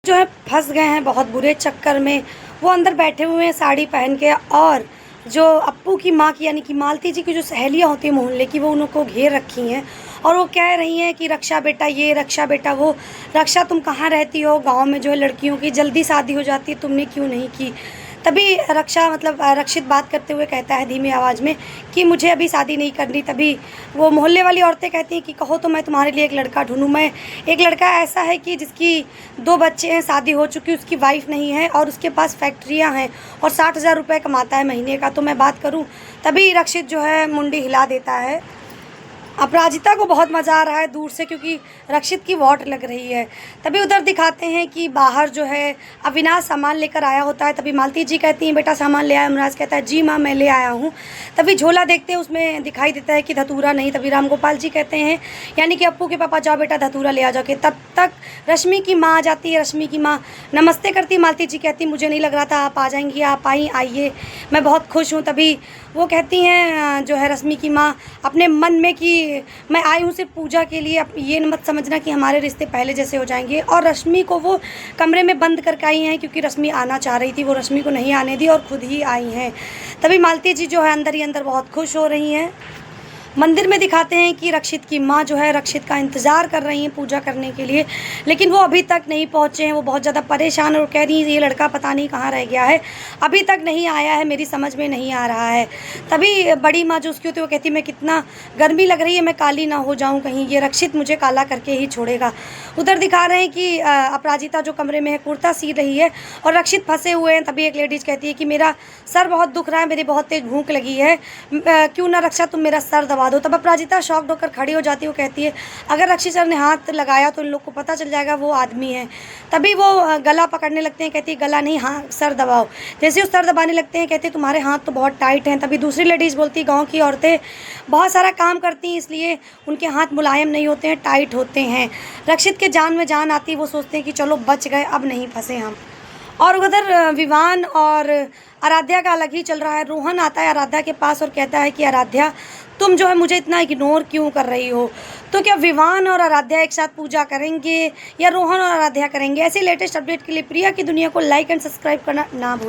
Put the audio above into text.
जो है फंस गए हैं बहुत बुरे चक्कर में। वो अंदर बैठे हुए हैं साड़ी पहन के, और जो अप्पू की माँ की यानी कि मालती जी की जो सहेलियाँ होती हैं मोहल्ले की, वो उनको घेर रखी हैं और वो कह रही हैं कि रक्षा बेटा ये, रक्षा बेटा वो। रक्षा तुम कहाँ रहती हो? गांव में जो है लड़कियों की जल्दी शादी हो जाती है, तुमने क्यों नहीं की? तभी रक्षा रक्षित बात करते हुए कहता है धीमी आवाज़ में कि मुझे अभी शादी नहीं करनी। तभी वो मोहल्ले वाली औरतें कहती हैं कि कहो तो मैं तुम्हारे लिए एक लड़का ढूंढूं। मैं एक लड़का ऐसा है कि जिसकी 2 बच्चे हैं, शादी हो चुकी, उसकी वाइफ नहीं है और उसके पास फैक्ट्रियां हैं और 60,000 रुपये कमाता है महीने का, तो मैं बात करूं। तभी रक्षित जो है मुंडी हिला देता है। अपराजिता को बहुत मज़ा आ रहा है दूर से, क्योंकि रक्षित की वॉट लग रही है। तभी उधर दिखाते हैं कि बाहर जो है अविनाश सामान लेकर आया होता है। तभी मालती जी कहती हैं बेटा सामान ले आया? अविनाश कहता है जी माँ मैं ले आया हूँ। तभी झोला देखते हैं, उसमें दिखाई देता है कि धतूरा नहीं। तभी राम गोपाल जी कहते हैं यानी कि अप्पू के पापा, जाओ बेटा धतूरा ले आ जाओ। तब तक रश्मि की माँ आ जाती है। रश्मि की माँ नमस्ते करती। मालती जी कहती मुझे नहीं लग रहा था आप आ जाएंगी, आप आइए, मैं बहुत खुश हूँ। तभी वो कहती हैं जो है रश्मि की माँ अपने मन में कि मैं आई हूँ सिर्फ पूजा के लिए, ये मत समझना कि हमारे रिश्ते पहले जैसे हो जाएंगे। और रश्मि को वो कमरे में बंद करके आई हैं, क्योंकि रश्मि आना चाह रही थी, वो रश्मि को नहीं आने दी और खुद ही आई हैं। तभी मालती जी जो है अंदर ही अंदर बहुत खुश हो रही हैं। मंदिर में दिखाते हैं कि रक्षित की माँ जो है रक्षित का इंतज़ार कर रही हैं पूजा करने के लिए, लेकिन वो अभी तक नहीं पहुँचे हैं। वो बहुत ज़्यादा परेशान और कह रही हैं ये लड़का पता नहीं कहाँ रह गया है, अभी तक नहीं आया है, मेरी समझ में नहीं आ रहा है। तभी बड़ी माँ जो उसकी होती है वो कहती मैं कितना गर्मी लग रही है, मैं काली ना हो जाऊँ कहीं, ये रक्षित मुझे काला करके ही छोड़ेगा। उधर दिखा रहे हैं कि अपराजिता जो कमरे में है कुर्ता सी रही है और रक्षित फंसे हुए हैं। तभी एक लेडीज़ कहती है कि मेरा सर बहुत दुख रहा है, मेरी बहुत तेज़ भूख लगी है, क्यों ना रक्षा तुम मेरा सर दबा दो। तब अपराजिता शॉक्ड होकर खड़ी हो जाती है। वो कहती है अगर रक्षित सर ने हाथ लगाया तो इन लोग को पता चल जाएगा वो आदमी है। तभी वो गला पकड़ने लगते हैं। कहती है गला नहीं, हाँ सर दबाओ। जैसे वो सर दबाने लगते हैं कहते हैं तुम्हारे हाथ तो बहुत टाइट हैं। तभी दूसरी लेडीज़ बोलती है गाँव की औरतें बहुत सारा काम करती हैं, इसलिए उनके हाथ मुलायम नहीं होते हैं, टाइट होते हैं। रक्षित के जान में जान आती है, वो सोचते हैं कि चलो बच गए, अब नहीं फंसे हम। और उधर विवान और आराध्या का अलग ही चल रहा है। रोहन आता है आराध्या के पास और कहता है कि आराध्या तुम जो है मुझे इतना इग्नोर क्यों कर रही हो? तो क्या विवान और आराध्या एक साथ पूजा करेंगे या रोहन और आराध्या करेंगे? ऐसे लेटेस्ट अपडेट के लिए प्रिया की दुनिया को लाइक एंड सब्सक्राइब करना ना भूलें।